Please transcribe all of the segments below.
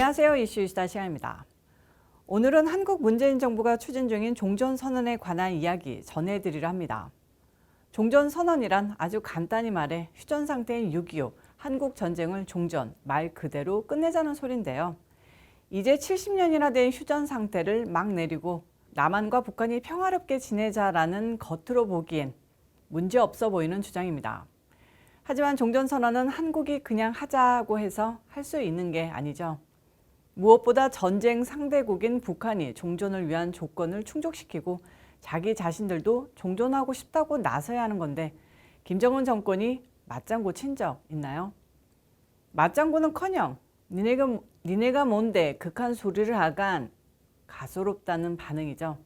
안녕하세요. 이슈이시다 시간입니다. 오늘은 한국 문재인 정부가 추진 중인 종전선언에 관한 이야기 전해드리려 합니다. 종전선언이란 아주 간단히 말해 휴전 상태인 6.25 한국 전쟁을 종전, 말 그대로 끝내자는 소린데요. 이제 70년이나 된 휴전 상태를 막 내리고 남한과 북한이 평화롭게 지내자라는 겉으로 보기엔 문제없어 보이는 주장입니다. 하지만 종전선언은 한국이 그냥 하자고 해서 할 수 있는 게 아니죠. 무엇보다 전쟁 상대국인 북한이 종전을 위한 조건을 충족시키고 자기 자신들도 종전하고 싶다고 나서야 하는 건데 김정은 정권이 맞장구 친 적 있나요? 맞장구는커녕 니네가 뭔데 극한 소리를 하간 가소롭다는 반응이죠.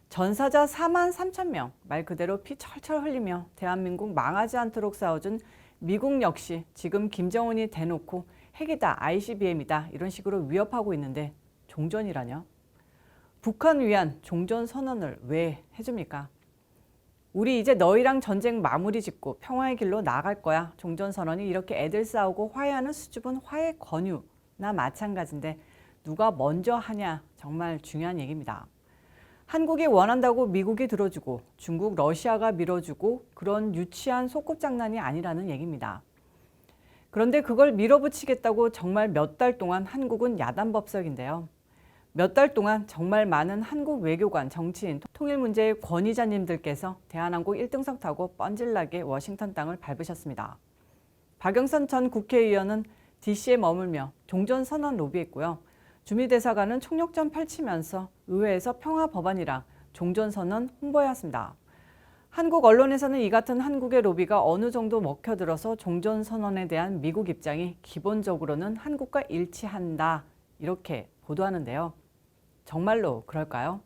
전사자 4만 3천 명, 말 그대로 피 철철 흘리며 대한민국 망하지 않도록 싸워준 미국 역시 지금 김정은이 대놓고 핵이다, ICBM이다 이런 식으로 위협하고 있는데 종전이라뇨? 북한 위한 종전선언을 왜 해줍니까? 우리 이제 너희랑 전쟁 마무리 짓고 평화의 길로 나아갈 거야. 종전선언이 이렇게 애들 싸우고 화해하는 수줍은 화해 권유나 마찬가지인데 누가 먼저 하냐 정말 중요한 얘기입니다. 한국이 원한다고 미국이 들어주고 중국, 러시아가 밀어주고 그런 유치한 소꿉장난이 아니라는 얘기입니다. 그런데 그걸 밀어붙이겠다고 정말 몇 달 동안 한국은 야단법석인데요. 몇 달 동안 정말 많은 한국 외교관, 정치인, 통일 문제의 권위자님들께서 대한항공 1등석 타고 뻔질나게 워싱턴 땅을 밟으셨습니다. 박영선 전 국회의원은 DC에 머물며 종전선언 로비했고요. 주미대사관은 총력전 펼치면서 의회에서 평화법안이랑 종전선언 홍보해왔습니다. 한국 언론에서는 이 같은 한국의 로비가 어느 정도 먹혀들어서 종전선언에 대한 미국 입장이 기본적으로는 한국과 일치한다 이렇게 보도하는데요. 정말로 그럴까요?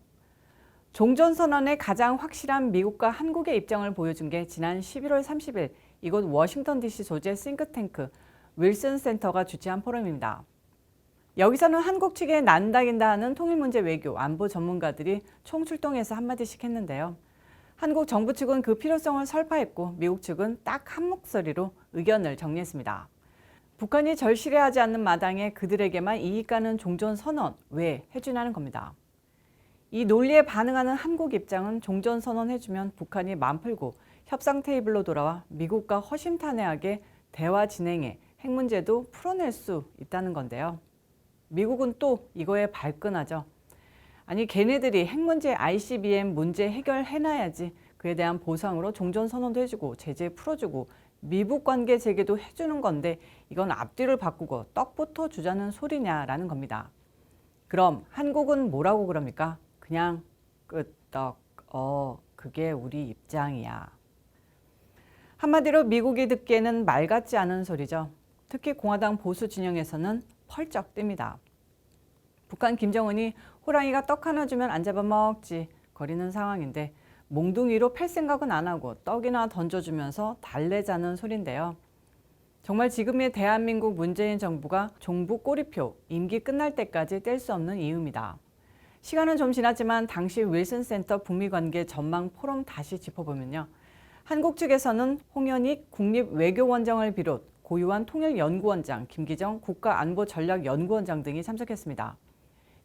종전선언의 가장 확실한 미국과 한국의 입장을 보여준 게 지난 11월 30일 이곳 워싱턴 DC 소재 싱크탱크 윌슨 센터가 주최한 포럼입니다. 여기서는 한국 측에 난다긴다 하는 통일문제 외교, 안보 전문가들이 총출동해서 한마디씩 했는데요. 한국 정부 측은 그 필요성을 설파했고 미국 측은 딱 한 목소리로 의견을 정리했습니다. 북한이 절실해하지 않는 마당에 그들에게만 이익 가는 종전선언 왜 해주냐는 겁니다. 이 논리에 반응하는 한국 입장은 종전선언 해주면 북한이 맘 풀고 협상 테이블로 돌아와 미국과 허심탄회하게 대화 진행해 핵 문제도 풀어낼 수 있다는 건데요. 미국은 또 이거에 발끈하죠. 아니 걔네들이 핵 문제 ICBM 문제 해결해놔야지 그에 대한 보상으로 종전선언도 해주고 제재 풀어주고 미북 관계 재개도 해주는 건데 이건 앞뒤를 바꾸고 떡부터 주자는 소리냐라는 겁니다. 그럼 한국은 뭐라고 그럽니까? 그냥 끄떡 그게 우리 입장이야. 한마디로 미국이 듣기에는 말 같지 않은 소리죠. 특히 공화당 보수 진영에서는 펄쩍 뜹니다. 북한 김정은이 호랑이가 떡 하나 주면 안 잡아먹지 거리는 상황인데 몽둥이로 팰 생각은 안 하고 떡이나 던져주면서 달래자는 소린데요. 정말 지금의 대한민국 문재인 정부가 종북 꼬리표 임기 끝날 때까지 뗄 수 없는 이유입니다. 시간은 좀 지났지만 당시 윌슨 센터 북미 관계 전망 포럼 다시 짚어보면요. 한국 측에서는 홍현익 국립외교원장을 비롯 고유한 통일연구원장, 김기정 국가안보전략연구원장 등이 참석했습니다.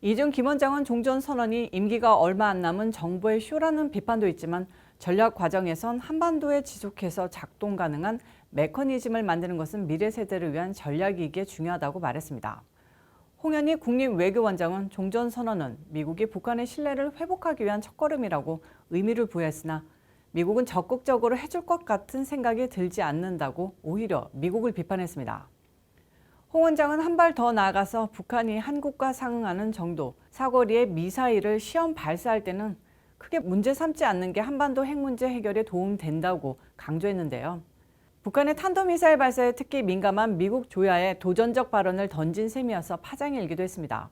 이중 김 원장은 종전선언이 임기가 얼마 안 남은 정부의 쇼라는 비판도 있지만 전략 과정에선 한반도에 지속해서 작동 가능한 메커니즘을 만드는 것은 미래 세대를 위한 전략이기에 중요하다고 말했습니다. 홍현희 국립외교원장은 종전선언은 미국이 북한의 신뢰를 회복하기 위한 첫걸음이라고 의미를 부여했으나 미국은 적극적으로 해줄 것 같은 생각이 들지 않는다고 오히려 미국을 비판했습니다. 홍 원장은 한 발 더 나아가서 북한이 한국과 상응하는 정도 사거리의 미사일을 시험 발사할 때는 크게 문제 삼지 않는 게 한반도 핵 문제 해결에 도움된다고 강조했는데요. 북한의 탄도미사일 발사에 특히 민감한 미국 조야에 도전적 발언을 던진 셈이어서 파장이 일기도 했습니다.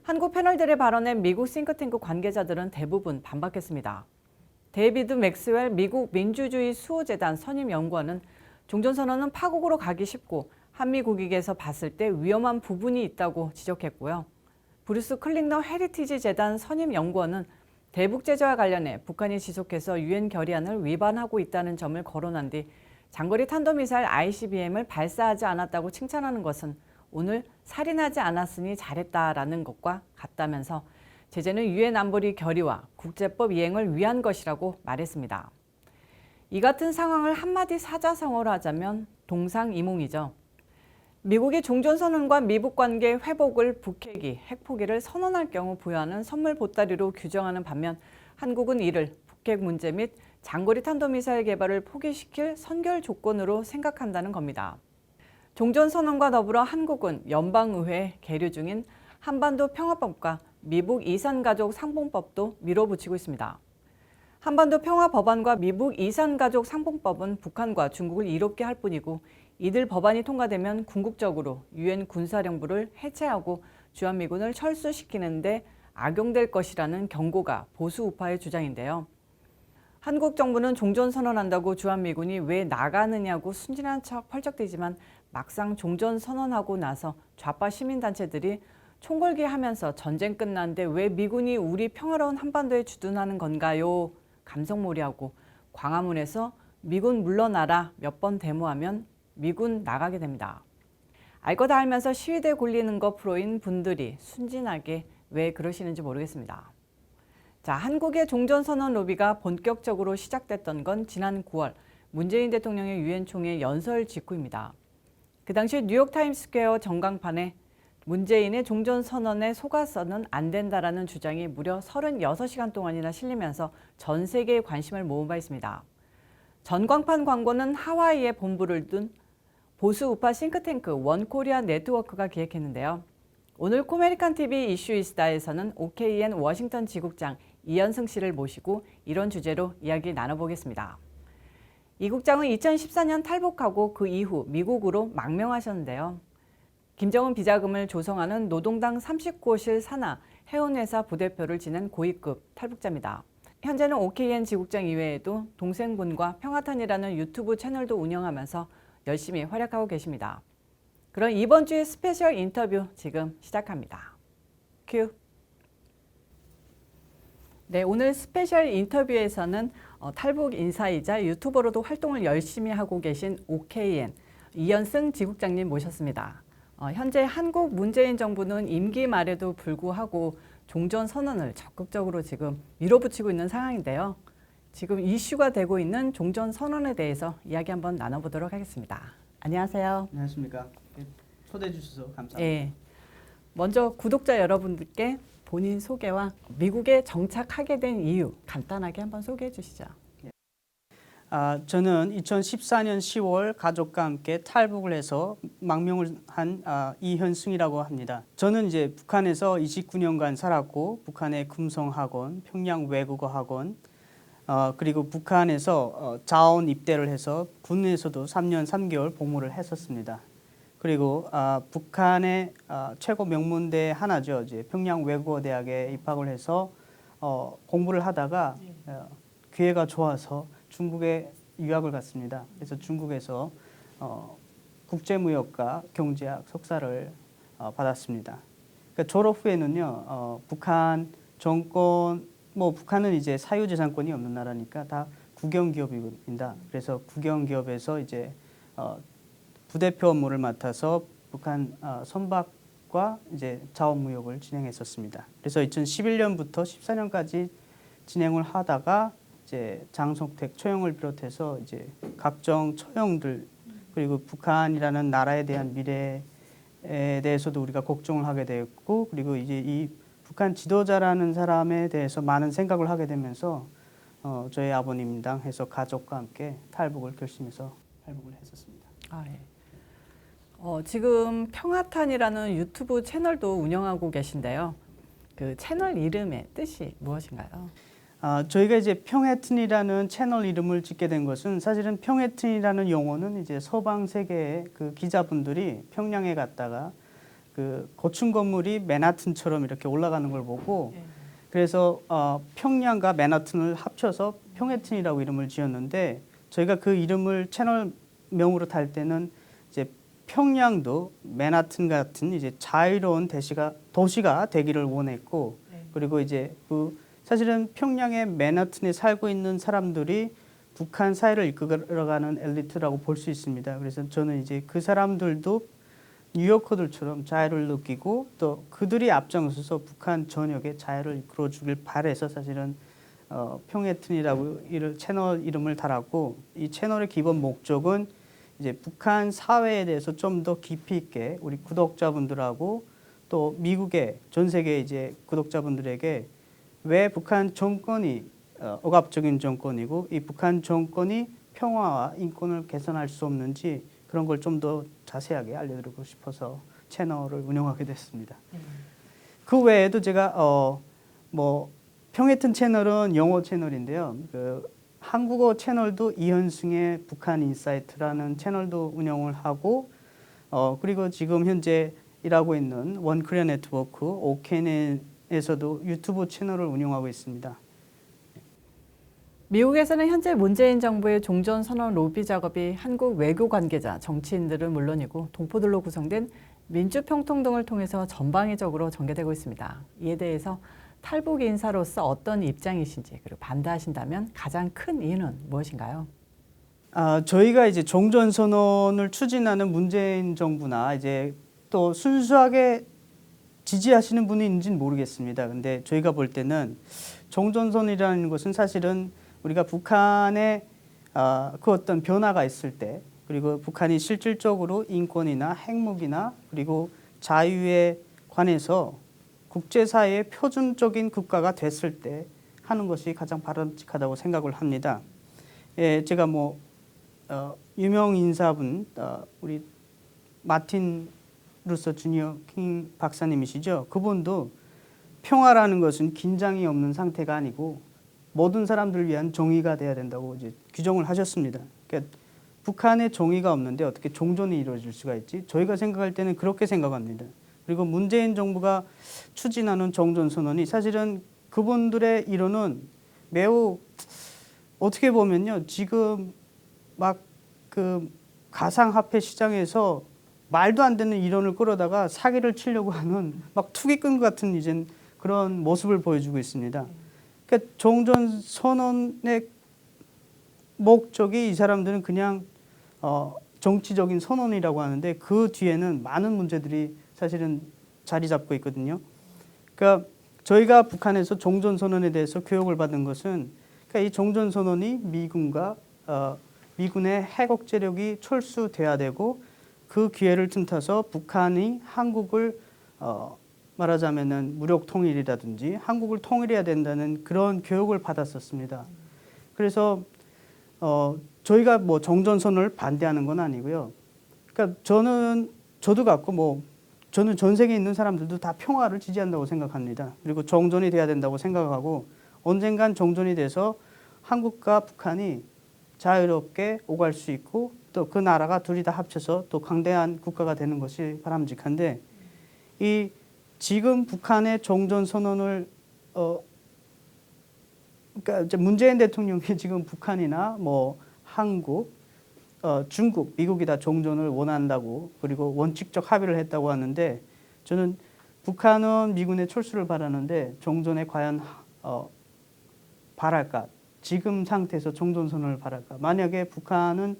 한국 패널들의 발언에 미국 싱크탱크 관계자들은 대부분 반박했습니다. 데이비드 맥스웰 미국 민주주의 수호재단 선임연구원은 종전선언은 파국으로 가기 쉽고 한미국익에서 봤을 때 위험한 부분이 있다고 지적했고요. 브루스 클링너 헤리티지 재단 선임연구원은 대북 제재와 관련해 북한이 지속해서 유엔 결의안을 위반하고 있다는 점을 거론한 뒤 장거리 탄도미사일 ICBM을 발사하지 않았다고 칭찬하는 것은 오늘 살인하지 않았으니 잘했다라는 것과 같다면서 제재는 유엔 안보리 결의와 국제법 이행을 위한 것이라고 말했습니다. 이 같은 상황을 한마디 사자성어로 하자면 동상이몽이죠. 미국이 종전선언과 미북 관계 회복을 북핵이 핵포기를 선언할 경우 부여하는 선물 보따리로 규정하는 반면 한국은 이를 북핵 문제 및 장거리 탄도미사일 개발을 포기시킬 선결 조건으로 생각한다는 겁니다. 종전선언과 더불어 한국은 연방의회에 계류 중인 한반도 평화법과 미북 이산가족 상봉법도 밀어붙이고 있습니다. 한반도 평화법안과 미북 이산가족 상봉법은 북한과 중국을 이롭게 할 뿐이고 이들 법안이 통과되면 궁극적으로 유엔 군사령부를 해체하고 주한미군을 철수시키는 데 악용될 것이라는 경고가 보수 우파의 주장인데요. 한국 정부는 종전선언한다고 주한미군이 왜 나가느냐고 순진한 척 펄쩍대지만 막상 종전선언하고 나서 좌파 시민단체들이 총궐기하면서 전쟁 끝났는데 왜 미군이 우리 평화로운 한반도에 주둔하는 건가요? 감성몰이하고 광화문에서 미군 물러나라 몇 번 데모하면 미군 나가게 됩니다. 알 거 다 알면서 시위대 굴리는 거 프로인 분들이 순진하게 왜 그러시는지 모르겠습니다. 자, 한국의 종전선언 로비가 본격적으로 시작됐던 건 지난 9월 문재인 대통령의 유엔 총회 연설 직후입니다. 그 당시 뉴욕타임스퀘어 전광판에 문재인의 종전선언에 속아서는 안 된다라는 주장이 무려 36시간 동안이나 실리면서 전 세계의 관심을 모은 바 있습니다. 전광판 광고는 하와이에 본부를 둔 보수 우파 싱크탱크 원코리아 네트워크가 기획했는데요. 오늘 코메리칸 TV 이슈이스다에서는 OKN 워싱턴 지국장 이현승 씨를 모시고 이런 주제로 이야기 나눠보겠습니다. 이 국장은 2014년 탈북하고 그 이후 미국으로 망명하셨는데요. 김정은 비자금을 조성하는 노동당 39호실 산하 해운회사 부대표를 지낸 고위급 탈북자입니다. 현재는 OKN 지국장 이외에도 동생분과 평화탄이라는 유튜브 채널도 운영하면서 열심히 활약하고 계십니다. 그럼 이번 주의 스페셜 인터뷰 지금 시작합니다. 큐. 네, 오늘 스페셜 인터뷰에서는 탈북 인사이자 유튜버로도 활동을 열심히 하고 계신 OKN 이현승 지국장님 모셨습니다. 현재 한국 문재인 정부는 임기 말에도 불구하고 종전선언을 적극적으로 지금 밀어붙이고 있는 상황인데요. 지금 이슈가 되고 있는 종전선언에 대해서 이야기 한번 나눠보도록 하겠습니다. 안녕하세요. 안녕하십니까. 초대해 주셔서 감사합니다. 네, 먼저 구독자 여러분들께 본인 소개와 미국에 정착하게 된 이유 간단하게 한번 소개해 주시죠. 저는 2014년 10월 가족과 함께 탈북을 해서 망명을 한 이현승이라고 합니다. 저는 이제 북한에서 29년간 살았고 북한의 금성학원, 평양 외국어학원, 그리고 북한에서 자원 입대를 해서 군에서도 3년 3개월 복무를 했었습니다. 그리고 북한의 최고 명문대 하나죠. 이제 평양 외국어대학에 입학을 해서 공부를 하다가 기회가 좋아서 중국에 유학을 갔습니다. 그래서 중국에서 국제무역과 경제학 석사를 받았습니다. 그러니까 졸업 후에는요, 북한 정권, 북한은 이제 사유재산권이 없는 나라니까 다 국영기업입니다. 그래서 국영기업에서 이제 부대표 업무를 맡아서 북한 선박과 이제 자원무역을 진행했었습니다. 그래서 2011년부터 14년까지 진행을 하다가 이제 장성택 처형을 비롯해서 이제 각종 처형들 그리고 북한이라는 나라에 대한 미래에 대해서도 우리가 걱정을 하게 되었고 그리고 이제 이 북한 지도자라는 사람에 대해서 많은 생각을 하게 되면서 저희 아버님당 해서 가족과 함께 탈북을 결심해서 탈북을 했었습니다. 네. 지금 평화탄이라는 유튜브 채널도 운영하고 계신데요. 그 채널 이름의 뜻이 무엇인가요? 저희가 이제 평해튼이라는 채널 이름을 짓게 된 것은 사실은 평해튼이라는 용어는 이제 서방 세계의 그 기자분들이 평양에 갔다가 그 고층 건물이 맨하튼처럼 이렇게 올라가는 걸 보고 그래서 평양과 맨하튼을 합쳐서 평해튼이라고 이름을 지었는데 저희가 그 이름을 채널명으로 달 때는 이제 평양도 맨하튼 같은 이제 자유로운 도시가 되기를 원했고 그리고 이제 사실은 평양의 맨하튼에 살고 있는 사람들이 북한 사회를 이끌어가는 엘리트라고 볼 수 있습니다. 그래서 저는 이제 그 사람들도 뉴요커들처럼 자유를 느끼고 또 그들이 앞장서서 북한 전역에 자유를 이끌어주길 바래서 사실은 평해튼이라고 채널 이름을 달았고 이 채널의 기본 목적은 이제 북한 사회에 대해서 좀 더 깊이 있게 우리 구독자분들하고 또 미국의 전 세계 이제 구독자분들에게 왜 북한 정권이 억압적인 정권이고 이 북한 정권이 평화와 인권을 개선할 수 없는지 그런 걸 좀 더 자세하게 알려드리고 싶어서 채널을 운영하게 됐습니다. 그 외에도 제가 뭐 평해튼 채널은 영어 채널인데요. 그 한국어 채널도 이현승의 북한 인사이트라는 채널도 운영을 하고 그리고 지금 현재 일하고 있는 원코리아 네트워크 OKN에서도 유튜브 채널을 운영하고 있습니다. 미국에서는 현재 문재인 정부의 종전선언 로비 작업이 한국 외교 관계자, 정치인들은 물론이고 동포들로 구성된 민주평통 등을 통해서 전방위적으로 전개되고 있습니다. 이에 대해서 탈북 인사로서 어떤 입장이신지 그리고 반대하신다면 가장 큰 이유는 무엇인가요? 저희가 이제 종전선언을 추진하는 문재인 정부나 이제 또 순수하게 지지하시는 분이 있는지는 모르겠습니다. 근데 저희가 볼 때는 종전선언이라는 것은 사실은 우리가 북한에 그 어떤 변화가 있을 때 그리고 북한이 실질적으로 인권이나 핵무기나 그리고 자유에 관해서 국제사회의 표준적인 국가가 됐을 때 하는 것이 가장 바람직하다고 생각을 합니다. 예, 제가 뭐 유명 인사분 우리 마틴 루서 주니어 킹 박사님이시죠. 그분도 평화라는 것은 긴장이 없는 상태가 아니고 모든 사람들을 위한 정의가 돼야 된다고 이제 규정을 하셨습니다. 그러니까 북한에 정의가 없는데 어떻게 종전이 이루어질 수가 있지? 저희가 생각할 때는 그렇게 생각합니다. 그리고 문재인 정부가 추진하는 종전선언이 사실은 그분들의 이론은 매우 어떻게 보면요. 지금 막 그 가상화폐 시장에서 말도 안 되는 이론을 끌어다가 사기를 치려고 하는 막 투기꾼 같은 이제 그런 모습을 보여주고 있습니다. 그러니까 종전선언의 목적이 이 사람들은 그냥 정치적인 선언이라고 하는데 그 뒤에는 많은 문제들이 사실은 자리 잡고 있거든요. 그러니까 저희가 북한에서 종전선언에 대해서 교육을 받은 것은 그러니까 이 종전선언이 미군의 핵 억제력이 철수돼야 되고 그 기회를 틈타서 북한이 한국을 말하자면은 무력 통일이라든지 한국을 통일해야 된다는 그런 교육을 받았었습니다. 그래서 저희가 뭐 종전선언을 반대하는 건 아니고요. 그러니까 저도 같고 뭐 저는 전 세계에 있는 사람들도 다 평화를 지지한다고 생각합니다. 그리고 정전이 돼야 된다고 생각하고 언젠간 정전이 돼서 한국과 북한이 자유롭게 오갈 수 있고 또 그 나라가 둘이 다 합쳐서 또 강대한 국가가 되는 것이 바람직한데 이 지금 북한의 종전 선언을 그러니까 이제 문재인 대통령이 지금 북한이나 뭐 한국, 중국, 미국이 다 종전을 원한다고 그리고 원칙적 합의를 했다고 하는데 저는 북한은 미군의 철수를 바라는데 종전에 과연 바랄까? 지금 상태에서 종전선언을 바랄까? 만약에 북한은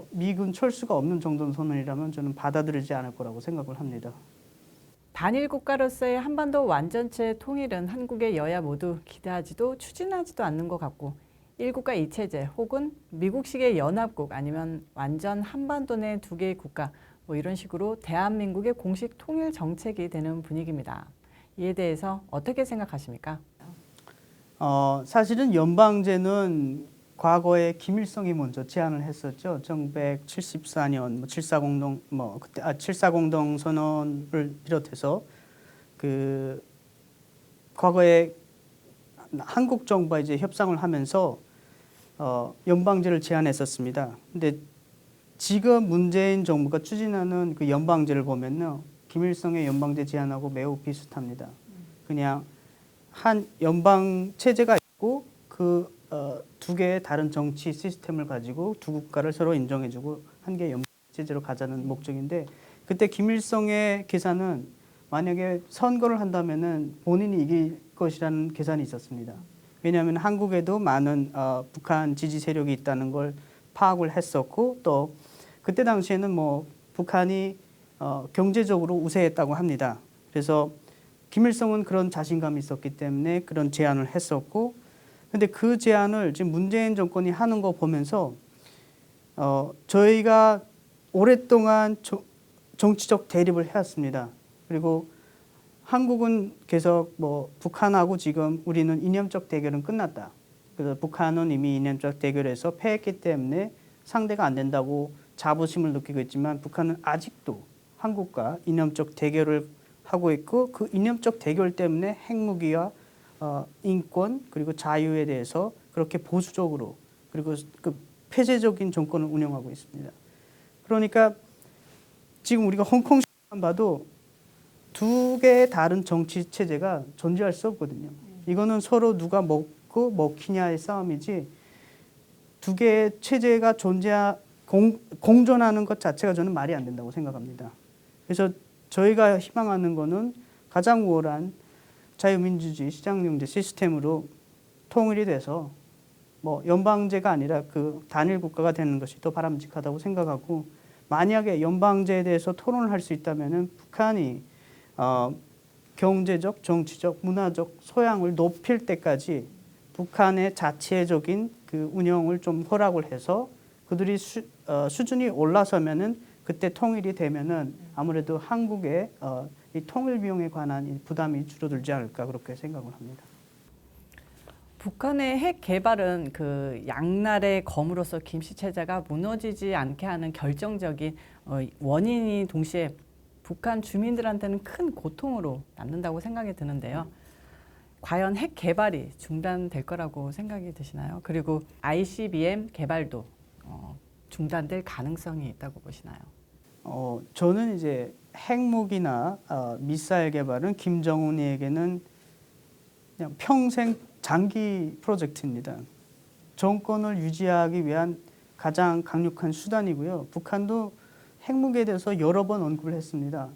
미군 철수가 없는 종전선언이라면 저는 받아들이지 않을 거라고 생각을 합니다. 단일 국가로서의 한반도 완전체 통일은 한국의 여야 모두 기대하지도 추진하지도 않는 것 같고 일국가 이체제 혹은 미국식의 연합국 아니면 완전 한반도 내 두 개의 국가 뭐 이런 식으로 대한민국의 공식 통일 정책이 되는 분위기입니다. 이에 대해서 어떻게 생각하십니까? 사실은 연방제는 과거에 김일성이 먼저 제안을 했었죠. 1974년 7.4공동 선언을 비롯해서 그 과거에 한국 정부와 이제 협상을 하면서 연방제를 제안했었습니다. 근데 지금 문재인 정부가 추진하는 그 연방제를 보면요, 김일성의 연방제 제안하고 매우 비슷합니다. 그냥 한 연방 체제가 있고 그 두 개의 다른 정치 시스템을 가지고 두 국가를 서로 인정해주고 한 개의 연방 체제로 가자는 목적인데 그때 김일성의 계산은 만약에 선거를 한다면은 본인이 이길 것이라는 계산이 있었습니다. 왜냐하면 한국에도 많은 북한 지지 세력이 있다는 걸 파악을 했었고 또 그때 당시에는 뭐 북한이 경제적으로 우세했다고 합니다. 그래서 김일성은 그런 자신감이 있었기 때문에 그런 제안을 했었고, 근데 그 제안을 지금 문재인 정권이 하는 거 보면서 저희가 오랫동안 정치적 대립을 해왔습니다. 그리고 한국은 계속 뭐 북한하고 지금 우리는 이념적 대결은 끝났다. 그래서 북한은 이미 이념적 대결에서 패했기 때문에 상대가 안 된다고 자부심을 느끼고 있지만 북한은 아직도 한국과 이념적 대결을 하고 있고 그 이념적 대결 때문에 핵무기와 인권 그리고 자유에 대해서 그렇게 보수적으로 그리고 그 폐쇄적인 정권을 운영하고 있습니다. 그러니까 지금 우리가 홍콩만 봐도 두 개의 다른 정치 체제가 존재할 수 없거든요. 이거는 서로 누가 먹고 먹히냐의 싸움이지 두 개의 체제가 공존하는 것 자체가 저는 말이 안 된다고 생각합니다. 그래서 저희가 희망하는 거는 가장 우월한 자유민주주의 시장경제 시스템으로 통일이 돼서 뭐 연방제가 아니라 그 단일 국가가 되는 것이 더 바람직하다고 생각하고 만약에 연방제에 대해서 토론을 할 수 있다면은 북한이 경제적, 정치적, 문화적 소양을 높일 때까지 북한의 자체적인 그 운영을 좀 허락을 해서 그들이 수준이 올라서면은 그때 통일이 되면은 아무래도 한국의 이 통일 비용에 관한 이 부담이 줄어들지 않을까 그렇게 생각을 합니다. 북한의 핵 개발은 그 양날의 검으로서 김씨 체제가 무너지지 않게 하는 결정적인 원인이 동시에 북한 주민들한테는 큰 고통으로 남는다고 생각이 드는데요. 과연 핵 개발이 중단될 거라고 생각이 드시나요? 그리고 ICBM 개발도 중단될 가능성이 있다고 보시나요? 저는 이제 핵무기나 미사일 개발은 김정은이에게는 그냥 평생 장기 프로젝트입니다. 정권을 유지하기 위한 가장 강력한 수단이고요. 북한도 핵무기에 대해서 여러 번 언급을 했습니다.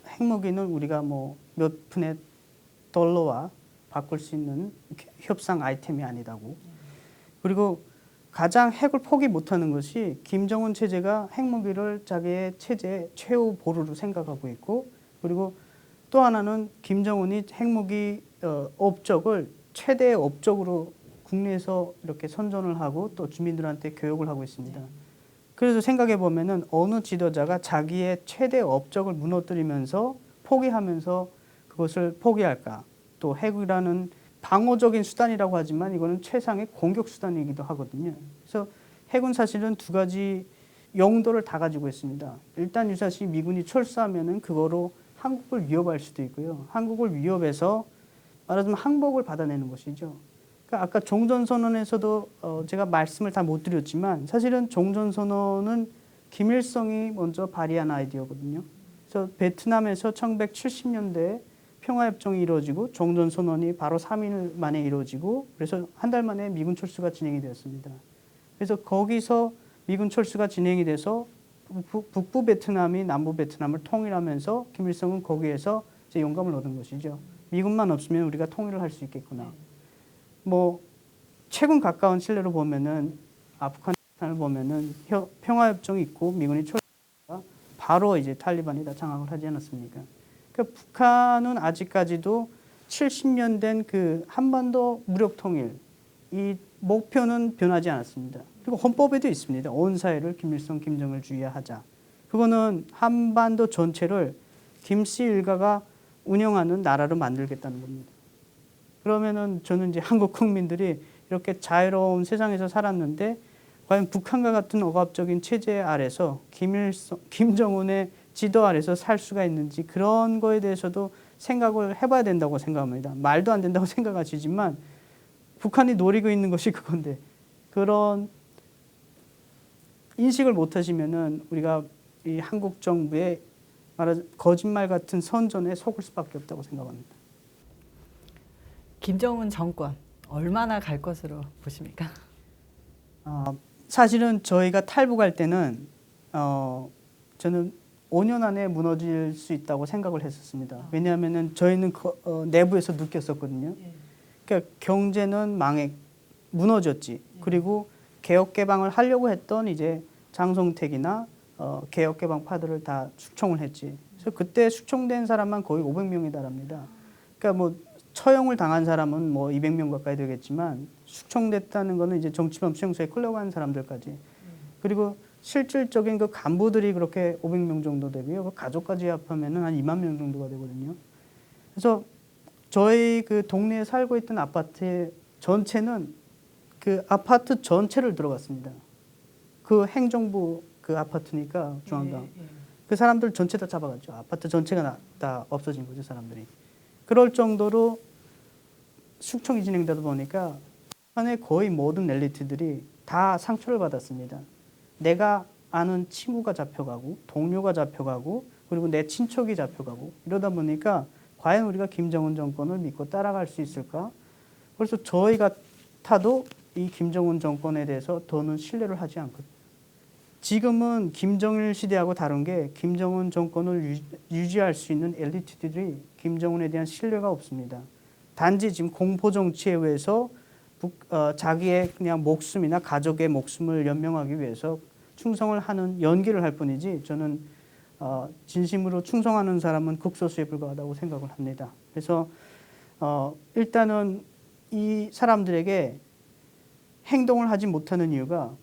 핵무기는 우리가 뭐 몇 푼의 달러와 바꿀 수 있는 협상 아이템이 아니다고. 그리고 가장 핵을 포기 못하는 것이 김정은 체제가 핵무기를 자기의 체제의 최후 보루로 생각하고 있고 그리고 또 하나는 김정은이 핵무기 업적을 최대의 업적으로 국내에서 이렇게 선전을 하고 또 주민들한테 교육을 하고 있습니다. 그래서 생각해 보면은 어느 지도자가 자기의 최대 업적을 무너뜨리면서 포기하면서 그것을 포기할까? 또 핵이라는 방어적인 수단이라고 하지만 이거는 최상의 공격 수단이기도 하거든요. 그래서 핵은 사실은 두 가지 용도를 다 가지고 있습니다. 일단 유사시 미군이 철수하면은 그거로 한국을 위협할 수도 있고요. 한국을 위협해서 말하자면 항복을 받아내는 것이죠. 그러니까 아까 종전선언에서도 제가 말씀을 다 못 드렸지만 사실은 종전선언은 김일성이 먼저 발의한 아이디어거든요. 그래서 베트남에서 1970년대에 평화협정이 이루어지고 종전선언이 바로 3일 만에 이루어지고 그래서 한 달 만에 미군 철수가 진행이 되었습니다. 그래서 거기서 미군 철수가 진행이 돼서 북부 베트남이 남부 베트남을 통일하면서 김일성은 거기에서 이제 영감을 얻은 것이죠. 미군만 없으면 우리가 통일을 할 수 있겠구나. 뭐 최근 가까운 신뢰로 보면은 아프가니스탄을 보면은 평화협정이 있고 미군이 철수가 바로 이제 탈리반이 다 장악을 하지 않았습니까? 그러니까 북한은 아직까지도 70년 된 그 한반도 무력 통일 이 목표는 변하지 않았습니다. 그리고 헌법에도 있습니다. 온 사회를 김일성, 김정을 주의하자. 그거는 한반도 전체를 김씨 일가가 운영하는 나라로 만들겠다는 겁니다. 그러면은 저는 이제 한국 국민들이 이렇게 자유로운 세상에서 살았는데 과연 북한과 같은 억압적인 체제 아래서 김정은의 지도 아래서 살 수가 있는지 그런 거에 대해서도 생각을 해봐야 된다고 생각합니다. 말도 안 된다고 생각하시지만 북한이 노리고 있는 것이 그건데 그런 인식을 못 하시면은 우리가 이 한국 정부의 거짓말 같은 선전에 속을 수밖에 없다고 생각합니다. 김정은 정권 얼마나 갈 것으로 보십니까? 사실은 저희가 탈북할 때는 저는 5년 안에 무너질 수 있다고 생각을 했었습니다. 왜냐하면은 저희는 내부에서 느꼈었거든요. 그러니까 경제는 무너졌지. 그리고 개혁 개방을 하려고 했던 이제 장성택이나 개혁개방파들을 다 숙청을 했지. 그래서 그때 숙청된 사람만 거의 500명이 달합니다. 그러니까 뭐 처형을 당한 사람은 뭐 200명 가까이 되겠지만 숙청됐다는 거는 이제 정치범 수용소에 끌려간 사람들까지. 그리고 실질적인 그 간부들이 그렇게 500명 정도 되고요. 그 가족까지 합하면은 한 2만 명 정도가 되거든요. 그래서 저희 그 동네에 살고 있던 아파트 전체는 그 아파트 전체를 들어갔습니다. 그 행정부 그 아파트니까 중앙당. 그 사람들 전체 다 잡아갔죠. 아파트 전체가 다 없어진 거죠, 사람들이. 그럴 정도로 숙청이 진행되다 보니까 북한의 거의 모든 엘리트들이 다 상처를 받았습니다. 내가 아는 친구가 잡혀가고 동료가 잡혀가고 그리고 내 친척이 잡혀가고 이러다 보니까 과연 우리가 김정은 정권을 믿고 따라갈 수 있을까? 그래서 저희 같아도 이 김정은 정권에 대해서 더는 신뢰를 하지 않거든요. 지금은 김정일 시대하고 다른 게 김정은 정권을 유지할 수 있는 엘리트들이 김정은에 대한 신뢰가 없습니다. 단지 지금 공포 정치에 의해서 자기의 그냥 목숨이나 가족의 목숨을 연명하기 위해서 충성을 하는 연기를 할 뿐이지 저는 진심으로 충성하는 사람은 극소수에 불과하다고 생각을 합니다. 그래서 일단은 이 사람들에게 행동을 하지 못하는 이유가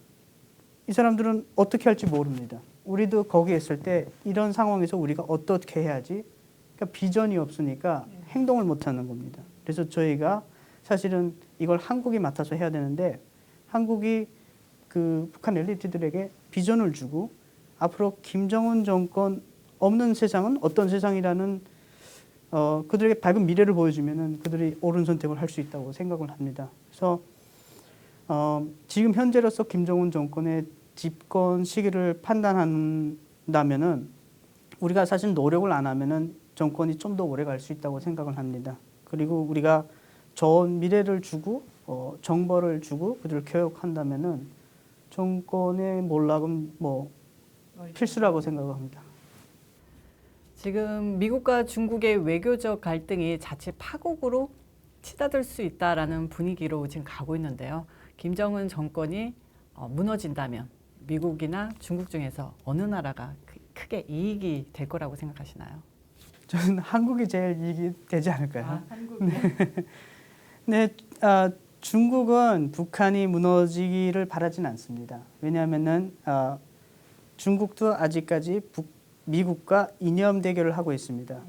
이 사람들은 어떻게 할지 모릅니다. 우리도 거기에 있을 때 이런 상황에서 우리가 어떻게 해야지? 그러니까 비전이 없으니까 행동을 못하는 겁니다. 그래서 저희가 사실은 이걸 한국이 맡아서 해야 되는데 한국이 그 북한 엘리트들에게 비전을 주고 앞으로 김정은 정권 없는 세상은 어떤 세상이라는 그들에게 밝은 미래를 보여주면은 그들이 옳은 선택을 할 수 있다고 생각을 합니다. 그래서 지금 현재로서 김정은 정권의 집권 시기를 판단한다면은 우리가 사실 노력을 안 하면은 정권이 좀 더 오래 갈 수 있다고 생각을 합니다. 그리고 우리가 좋은 미래를 주고 정보를 주고 그들을 교육한다면은 정권의 몰락은 뭐 필수라고 생각합니다. 지금 미국과 중국의 외교적 갈등이 자칫 파국으로 치닫을 수 있다라는 분위기로 지금 가고 있는데요. 김정은 정권이 무너진다면 미국이나 중국 중에서 어느 나라가 크게 이익이 될 거라고 생각하시나요? 저는 한국이 제일 이익이 되지 않을까요? 한국이. 네, 중국은 북한이 무너지기를 바라진 않습니다. 왜냐하면은 중국도 아직까지 미국과 이념 대결을 하고 있습니다.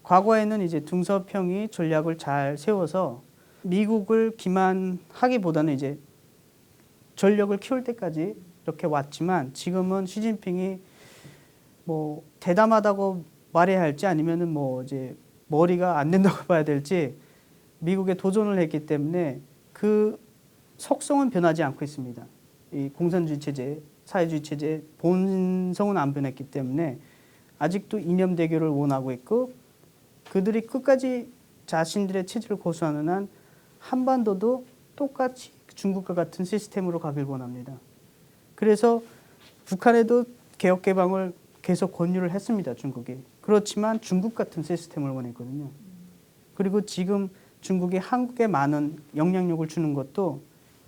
과거에는 이제 둥서평이 전략을 잘 세워서 미국을 기만하기보다는 이제 전력을 키울 때까지 이렇게 왔지만 지금은 시진핑이 뭐 대담하다고 말해야 할지 아니면은 뭐 이제 머리가 안 된다고 봐야 될지 미국에 도전을 했기 때문에 그 속성은 변하지 않고 있습니다. 이 공산주의 체제, 사회주의 체제 본성은 안 변했기 때문에 아직도 이념 대결을 원하고 있고 그들이 끝까지 자신들의 체제를 고수하는 한 한반도도 똑같이 중국과 같은 시스템으로 가길 원합니다. 그래서 북한에도 개혁 개방을 계속 권유를 했습니다. 중국이. 그렇지만 중국 같은 시스템을 원했거든요. 그리고 지금 중국이 한국에 많은 영향력을 주는 것도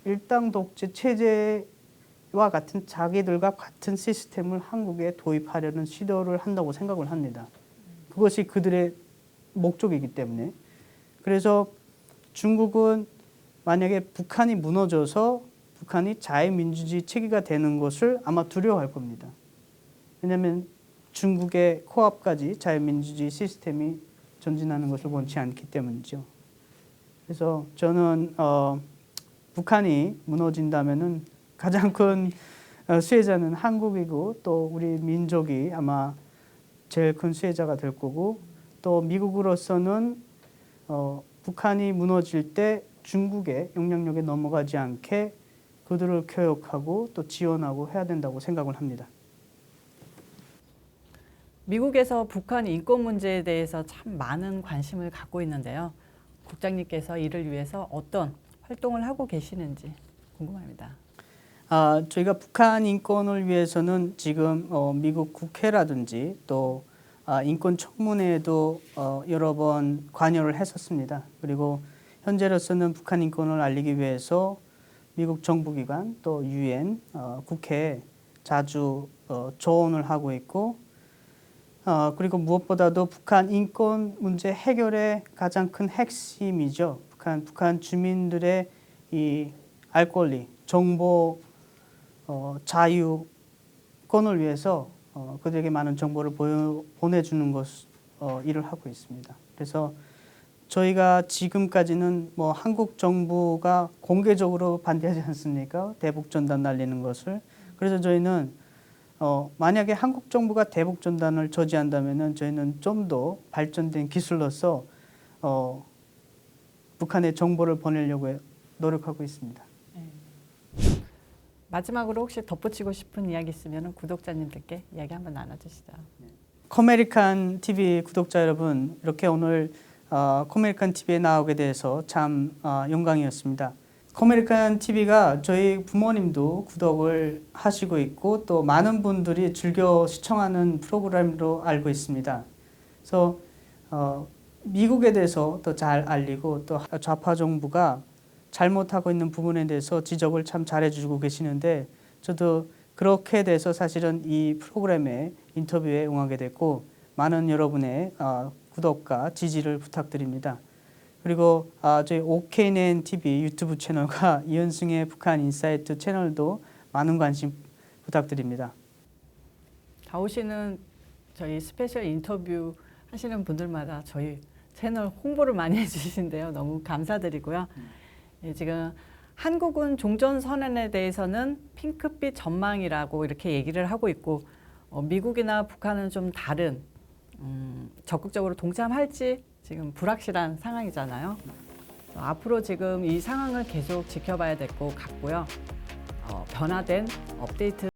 일당 독재 체제와 같은 자기들과 같은 시스템을 한국에 도입하려는 시도를 한다고 생각을 합니다. 그것이 그들의 목적이기 때문에. 그래서 중국은 만약에 북한이 무너져서 북한이 자유민주주의 체계가 되는 것을 아마 두려워할 겁니다. 왜냐하면 중국의 코앞까지 자유민주주의 시스템이 전진하는 것을 원치 않기 때문이죠. 그래서 저는 북한이 무너진다면은 가장 큰 수혜자는 한국이고 또 우리 민족이 아마 제일 큰 수혜자가 될 거고 또 미국으로서는 북한이 무너질 때 중국의 영향력에 넘어가지 않게 그들을 교육하고 또 지원하고 해야 된다고 생각을 합니다. 미국에서 북한 인권 문제에 대해서 참 많은 관심을 갖고 있는데요. 국장님께서 이를 위해서 어떤 활동을 하고 계시는지 궁금합니다. 저희가 북한 인권을 위해서는 지금 미국 국회라든지 또 인권 청문회에도 여러 번 관여를 했었습니다. 그리고 현재로서는 북한 인권을 알리기 위해서 미국 정부기관 또 유엔 국회에 자주 조언을 하고 있고 그리고 무엇보다도 북한 인권 문제 해결의 가장 큰 핵심이죠. 북한 주민들의 이 알 권리, 정보 자유권을 위해서 그들에게 많은 정보를 보내주는 일을 하고 있습니다. 그래서 저희가 지금까지는 뭐 한국 정부가 공개적으로 반대하지 않습니까? 대북 전단 날리는 것을. 그래서 저희는 만약에 한국 정부가 대북 전단을 저지한다면은 저희는 좀 더 발전된 기술로서 북한에 정보를 보내려고 노력하고 있습니다. 마지막으로 혹시 덧붙이고 싶은 이야기 있으면 구독자님들께 이야기 한번 나눠주시죠. 코메리칸 TV 구독자 여러분, 이렇게 오늘 코메리칸 TV에 나오게 돼서 참 영광이었습니다. 코메리칸 TV가 저희 부모님도 구독을 하시고 있고 또 많은 분들이 즐겨 시청하는 프로그램으로 알고 있습니다. 그래서 미국에 대해서 더 잘 알리고 또 좌파 정부가 잘못하고 있는 부분에 대해서 지적을 참 잘해주고 계시는데 저도 그렇게 돼서 사실은 이 프로그램의 인터뷰에 응하게 됐고 많은 여러분의 구독과 지지를 부탁드립니다. 그리고 저희 OKNN TV 유튜브 채널과 이현승의 북한 인사이트 채널도 많은 관심 부탁드립니다. 다 오시는 저희 스페셜 인터뷰 하시는 분들마다 저희 채널 홍보를 많이 해주시는데요. 너무 감사드리고요. 지금 한국은 종전선언에 대해서는 핑크빛 전망이라고 이렇게 얘기를 하고 있고 미국이나 북한은 좀 다른 적극적으로 동참할지 지금 불확실한 상황이잖아요. 앞으로 지금 이 상황을 계속 지켜봐야 될 것 같고요. 변화된 업데이트